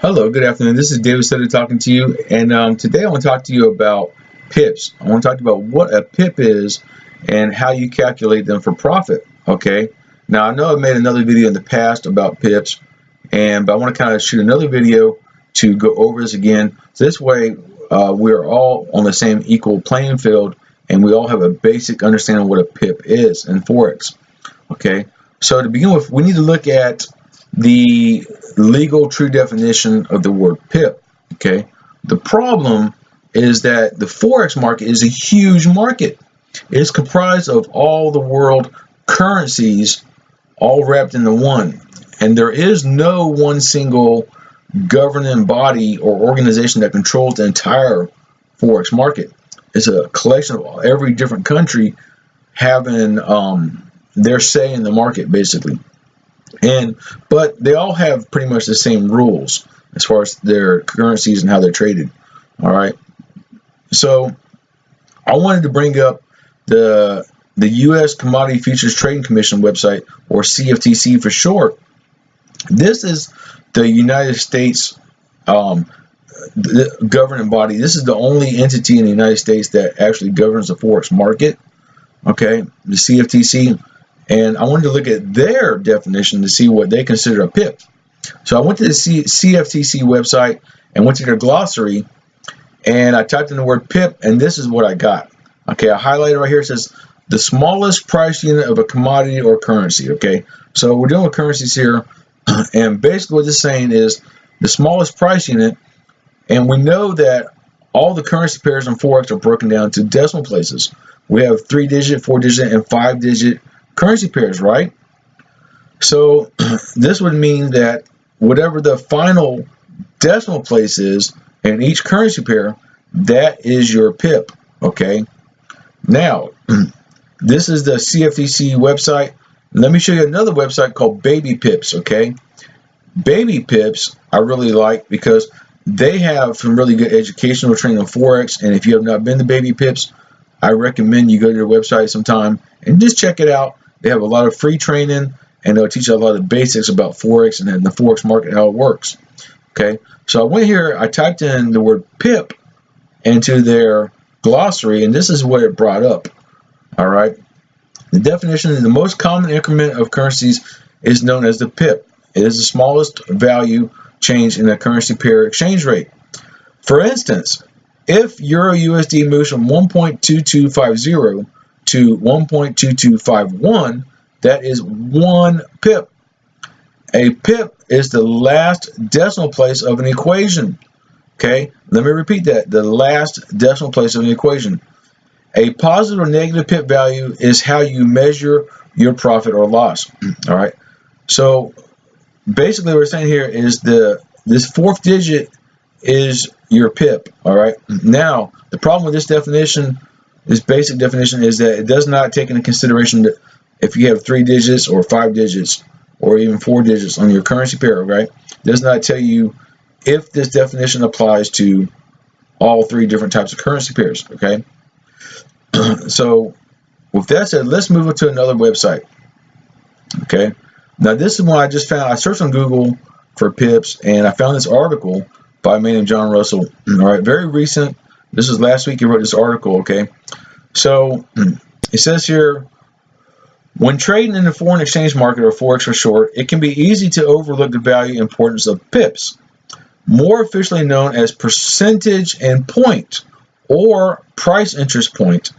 Hello, good afternoon. This is David Sutter talking to you, and today I want to talk to you about PIPs. I want to talk about what a PIP is and how you calculate them for profit. Okay. Now I know I've made another video in the past about PIPs, but I want to kind of shoot another video to go over this again. So this way, we're all on the same equal playing field, and we all have a basic understanding of what a PIP is in Forex. Okay. So to begin with, we need to look at the legal true definition of the word PIP. Okay, the problem is that the Forex market is a huge market. It's comprised of all the world currencies all wrapped into one, and there is no one single governing body or organization that controls the entire Forex market. It's a collection of every different country having their say in the market, basically. But they all have pretty much the same rules as far as their currencies and how they're traded. All right. So I wanted to bring up the U.S. Commodity Futures Trading Commission website, or CFTC for short. This is the United States the governing body. This is the only entity in the United States that actually governs the Forex market. Okay, the CFTC. And I wanted to look at their definition to see what they consider a PIP. So I went to the CFTC website and went to their glossary, and I typed in the word PIP, and this is what I got. Okay, I highlighted right here. It says the smallest price unit of a commodity or currency. Okay, so we're dealing with currencies here, and basically what this is saying is the smallest price unit, and we know that all the currency pairs in Forex are broken down to decimal places. We have 3-digit, 4-digit, and 5-digit currency pairs, right? So this would mean that whatever the final decimal place is in each currency pair, that is your PIP. Okay. Now, this is the CFTC website. Let me show you another website called Baby Pips. Okay. Baby Pips I really like because they have some really good educational training on Forex. And if you have not been to Baby Pips, I recommend you go to their website sometime and just check it out. They have a lot of free training, and they'll teach you a lot of the basics about Forex and the Forex market, how it works. Okay, so I went here, I typed in the word PIP into their glossary, and this is what it brought up. All right, the definition is the most common increment of currencies is known as the PIP. It is the smallest value change in the currency pair exchange rate. For instance, if Euro USD moves from 1.2250 to 1.2251, that is 1 PIP. A PIP is the last decimal place of an equation. Okay, let me repeat that. The last decimal place of an equation. A positive or negative PIP value is how you measure your profit or loss. All right. So basically what we're saying here is this fourth digit is your PIP. All right. Now, the problem with this definition, this basic definition, is that it does not take into consideration that if you have 3 digits or 5 digits or even 4 digits on your currency pair, right? It does not tell you if this definition applies to all 3 different types of currency pairs, okay? So with that said, let's move on to another website, okay? Now this is one I just found. I searched on Google for PIPs, and I found this article by a man named John Russell. All right, very recent. This is last week he wrote this article, okay? So it says here, when trading in the foreign exchange market, or Forex for short, it can be easy to overlook the value and importance of PIPs, more officially known as percentage and point, or price interest point.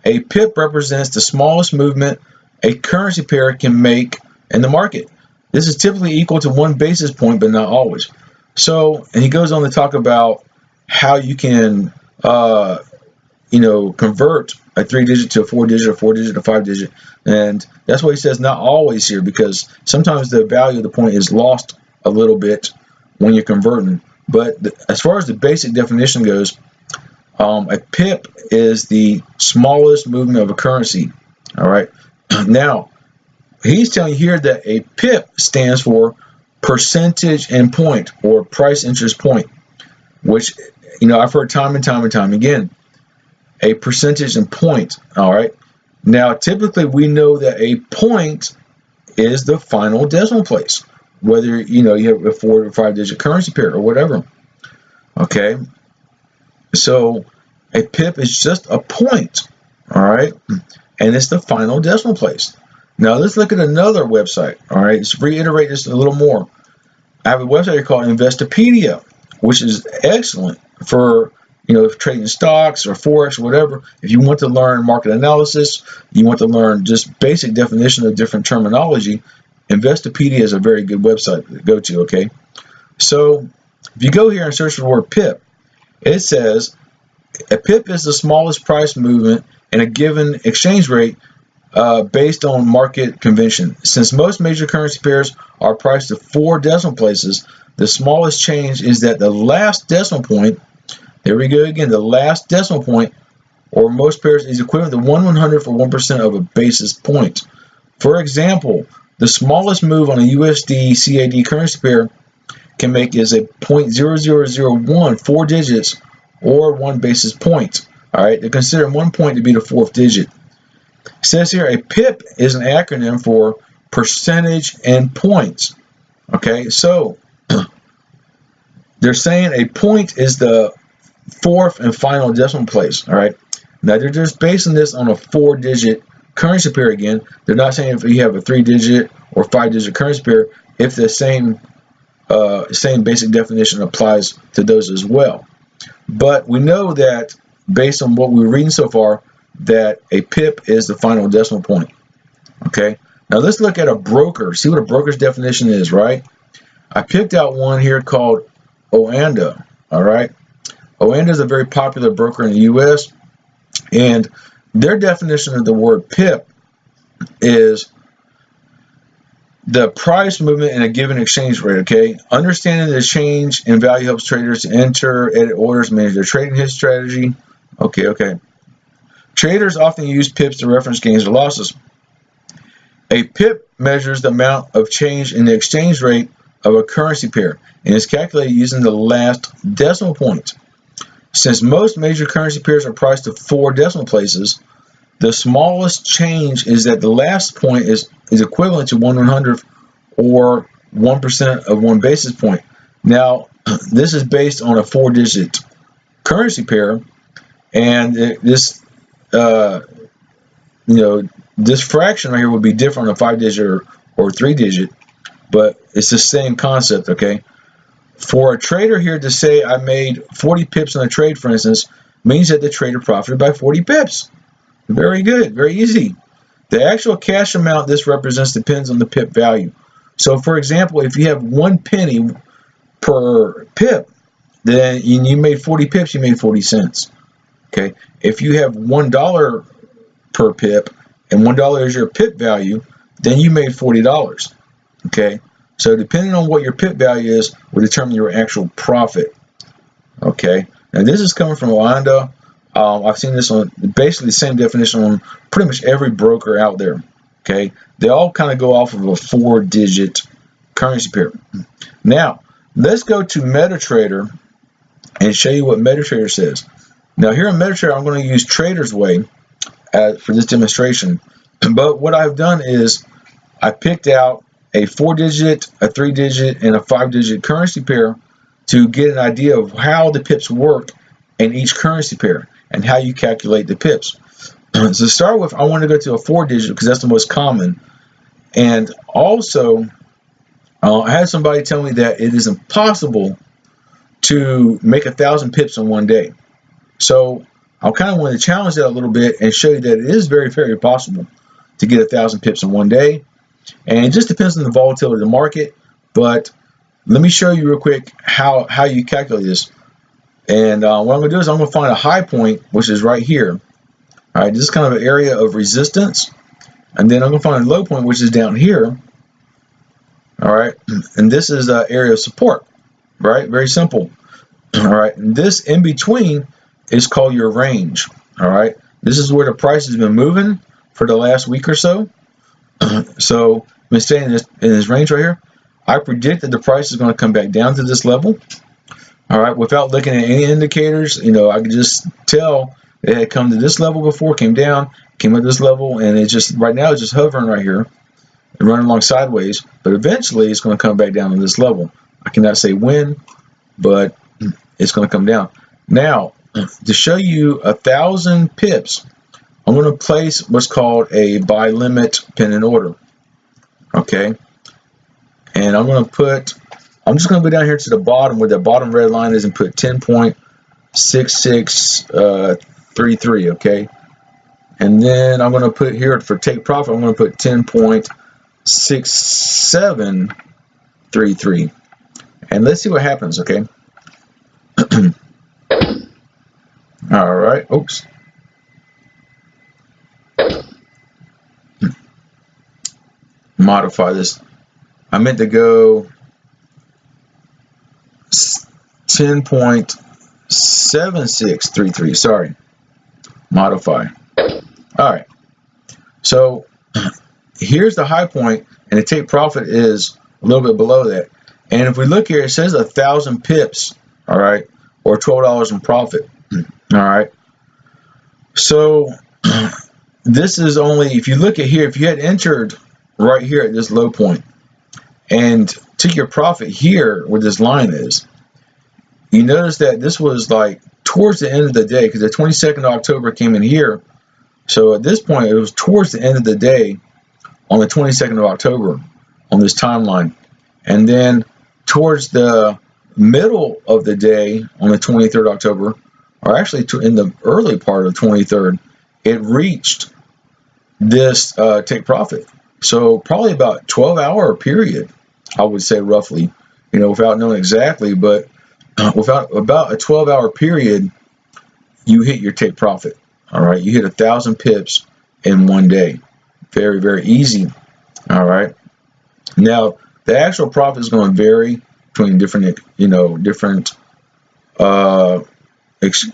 A PIP represents the smallest movement a currency pair can make in the market. This is typically equal to 1 basis point, but not always. So, and he goes on to talk about how you can convert a 3-digit to a 4-digit, a 4-digit to 5-digit, and that's why he says not always here, because sometimes the value of the point is lost a little bit when you're converting. But as far as the basic definition goes, a PIP is the smallest movement of a currency. All right. Now, he's telling you here that a PIP stands for percentage and point, or price interest point, which I've heard time and time again. A percentage and point. All right. Now, typically we know that a point is the final decimal place, whether you have a 4 or 5 digit currency pair or whatever. Okay, so a pip is just a point, all right, and it's the final decimal place. Now let's look at another website. All right, let's reiterate this a little more. I have a website called Investopedia, which is excellent for trading stocks or forex or whatever. If you want to learn market analysis, you want to learn just basic definition of different terminology, Investopedia is a very good website to go to. Okay, so if you go here and search for the word pip, it says a pip is the smallest price movement in a given exchange rate based on market convention. Since most major currency pairs are priced to 4 decimal places, the smallest change is that the last decimal point, there we go again, the last decimal point, or most pairs, is equivalent to 1/100th or 1% of a basis point. For example, the smallest move on a USD CAD currency pair can make is a 0.0001, 4 digits, or 1 basis point. All right, they consider 1 point to be the 4th digit. It says here a PIP is an acronym for percentage and points. Okay, so they're saying a point is the 4th and final decimal place. All right, now they're just basing this on a 4-digit currency pair again. They're not saying if you have a 3-digit or 5-digit currency pair, if the same basic definition applies to those as well. But we know that based on what we're reading so far, that a pip is the final decimal point. Okay, now let's look at a broker, see what a broker's definition is, right? I picked out one here called Oanda. All right, Oanda is a very popular broker in the US, and their definition of the word pip is the price movement in a given exchange rate. Okay, understanding the change in value helps traders to enter, edit orders, manage their trading strategy. Okay. Traders often use pips to reference gains or losses. A pip measures the amount of change in the exchange rate of a currency pair and is calculated using the last decimal point. Since most major currency pairs are priced to 4 decimal places, the smallest change is that the last point is equivalent to 1/100th or 1% of 1 basis point. Now, this is based on a 4-digit currency pair, and this this fraction right here would be different on a 5-digit or 3-digit, but it's the same concept. Okay, for a trader here to say I made 40 pips on a trade, for instance, means that the trader profited by 40 pips. Very good, very easy. The actual cash amount this represents depends on the pip value. So for example, if you have 1 penny per pip, then you made 40 pips, you made 40 cents. Okay, if you have $1 per pip and $1 is your pip value, then you made $40. Okay, so depending on what your pip value is will determine your actual profit. Okay, now this is coming from Oanda. I've seen this on basically the same definition on pretty much every broker out there. Okay, they all kind of go off of a 4-digit currency pair. Now let's go to Metatrader and show you what Metatrader says. Now here in Metatrader, I'm going to use Trader's Way for this demonstration. But what I've done is I picked out a 4-digit, a 3-digit, and a 5-digit currency pair to get an idea of how the pips work in each currency pair and how you calculate the pips. So to start with, I want to go to a 4-digit because that's the most common. And also, I had somebody tell me that it is impossible to make 1,000 pips in one day. So I kind of want to challenge that a little bit and show you that it is very, very possible to get 1,000 pips in one day. And it just depends on the volatility of the market. But let me show you real quick how you calculate this. And what I'm going to do is I'm going to find a high point, which is right here. All right, this is kind of an area of resistance. And then I'm going to find a low point, which is down here. All right, and this is an area of support, right? Very simple. All right, and this in between is called your range. All right, this is where the price has been moving for the last week or so. So I've been staying in this range right here. I predict that the price is going to come back down to this level. All right, without looking at any indicators, I could just tell it had come to this level before, came down, came at this level, and it just right now it's just hovering right here. and running along sideways, but eventually it's going to come back down to this level. I cannot say when, but it's going to come down. Now, to show you 1,000 pips, I'm going to place what's called a buy limit pending order. Okay, and I'm just going to go down here to the bottom where the bottom red line is and put 10.6633. Okay, and then I'm going to put here for take profit, I'm going to put 10.6733, and let's see what happens. Okay. All right. Oops. Modify this. I meant to go 10.7633. Sorry. Modify. All right. So here's the high point, and the take profit is a little bit below that. And if we look here, it says 1,000 pips. All right, or $12 in profit. All right. So this is only, if you look at here, if you had entered right here at this low point and took your profit here where this line is, you notice that this was like towards the end of the day, because the 22nd of October came in here. So at this point, it was towards the end of the day on the 22nd of October on this timeline. And then towards the middle of the day on the 23rd of October, or actually in the early part of the 23rd, it reached this take profit. So probably about 12-hour period, I would say roughly, without knowing exactly, but without about a 12-hour period, you hit your take profit. All right, you hit 1,000 pips in one day. Very, very easy. All right. Now the actual profit is going to vary between different,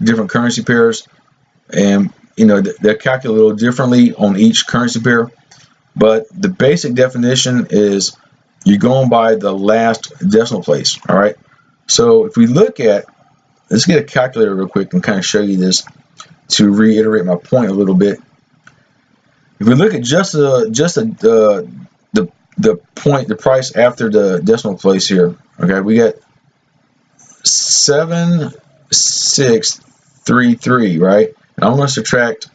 different currency pairs, and they're calculated a little differently on each currency pair. But the basic definition is you're going by the last decimal place. All right. So if we look at, let's get a calculator real quick and kind of show you this to reiterate my point a little bit. If we look at just the point, the price after the decimal place here, okay, we got 7633, right? And I'm going to subtract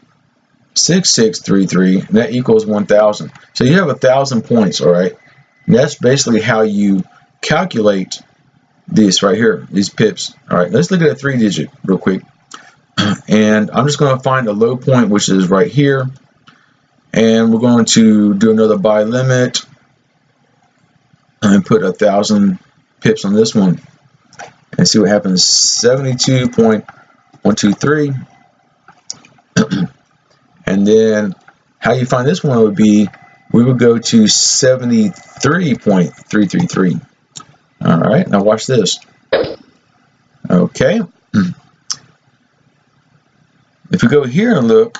6633, and that equals 1,000. So you have 1,000 points, all right? And that's basically how you calculate this right here, these pips. All right, let's look at a 3-digit real quick. And I'm just going to find a low point, which is right here. And we're going to do another buy limit and put 1,000 pips on this one and see what happens. 72.123. And then how you find this one would be, we would go to 73.333. All right, now watch this. Okay. If we go here and look,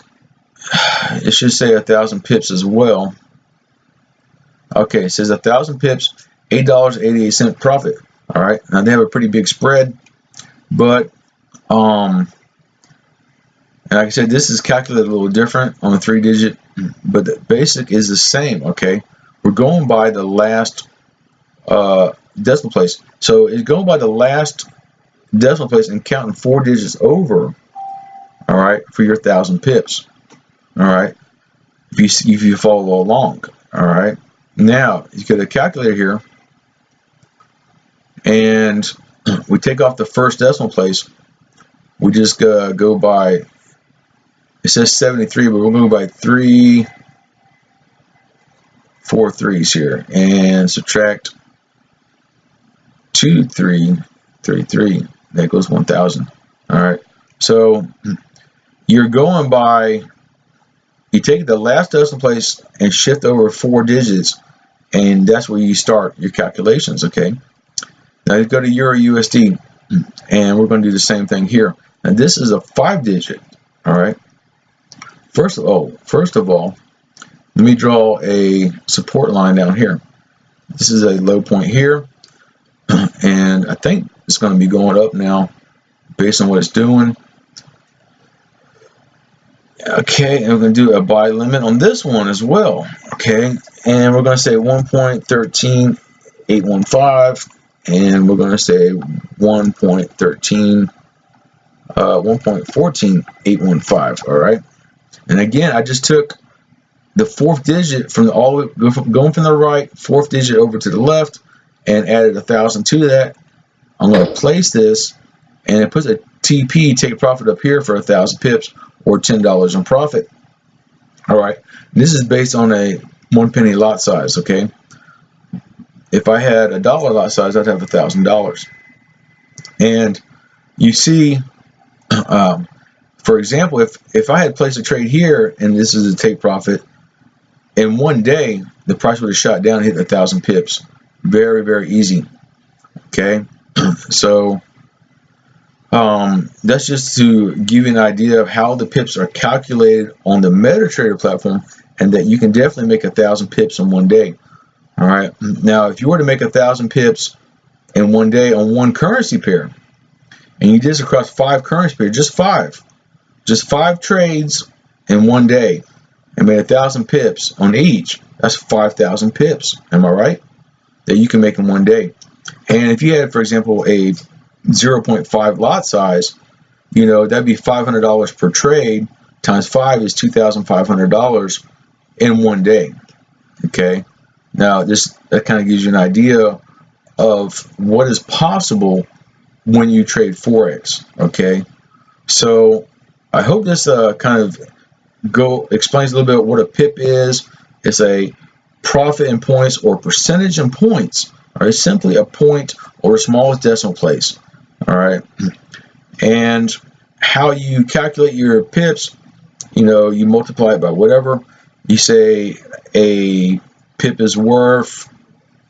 it should say 1,000 pips as well. Okay, it says 1,000 pips, $8.88 profit. All right, now they have a pretty big spread, but and like I said, this is calculated a little different on the 3-digit, but the basic is the same. Okay, we're going by the last decimal place, so it's going by the last decimal place and counting 4 digits over. All right, for your 1,000 pips. All right, if you follow along. All right, now you get a calculator here, and we take off the first decimal place. We just go by, it says 73, but we're going to go by 3 4 3s here and subtract 2333. That goes 1,000. All right, so you're going by, you take the last decimal place and shift over 4 digits, and that's where you start your calculations. Okay, now you go to Euro USD, and we're going to do the same thing here. And this is a 5-digit. All right. First of all, let me draw a support line down here. This is a low point here, and I think it's going to be going up now based on what it's doing. Okay, and we're going to do a buy limit on this one as well. Okay, and we're going to say 1.13815, and we're going to say 1.14815. All right, and again, I just took the fourth digit from going from the right, fourth digit over to the left, and added 1,000 to that. I'm going to place this, and it puts a TP, take profit, up here for 1,000 pips or $10 in profit. All right, this is based on a 1 penny lot size. Okay, if I had a dollar lot size, I'd have $1,000. And you see, for example, if I had placed a trade here, and this is a take profit, in one day the price would have shot down and hit 1,000 pips. Very, very easy. Okay, so that's just to give you an idea of how the pips are calculated on the Metatrader platform, and that you can definitely make 1,000 pips in one day. All right, now if you were to make 1,000 pips in one day on one currency pair, and you did this across 5 currency pairs, just five trades in one day, and made 1,000 pips on each, that's 5,000 pips. Am I right? That you can make in one day. And if you had, for example, a 0.5 lot size, you know, that'd be $500 per trade, times 5 is $2,500 in one day. Okay, now that kind of gives you an idea of what is possible when you trade Forex. Okay, so I hope this kind of explains a little bit what a PIP is. It's a profit in points or percentage in points. All right, simply a point or a smallest decimal place. All right, and how you calculate your pips, you know, you multiply it by whatever. You say a pip is worth,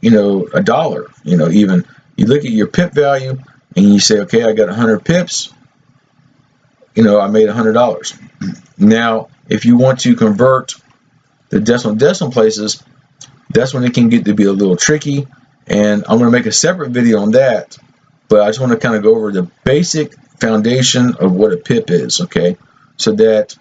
you know, $1. You know, even you look at your pip value and you say, okay, I got 100 pips. You know, I made $100. Now, if you want to convert the decimal places, that's when it can get to be a little tricky. And I'm going to make a separate video on that. But I just want to kind of go over the basic foundation of what a PIP is, okay? So that,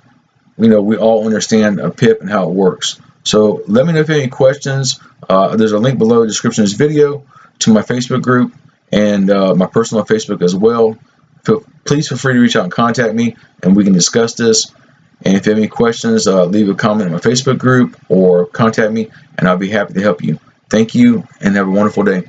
you know, we all understand a PIP and how it works. So let me know if you have any questions. There's a link below the description of this video to my Facebook group and my personal Facebook as well. Please feel free to reach out and contact me, and we can discuss this. And if you have any questions, leave a comment in my Facebook group or contact me, and I'll be happy to help you. Thank you, and have a wonderful day.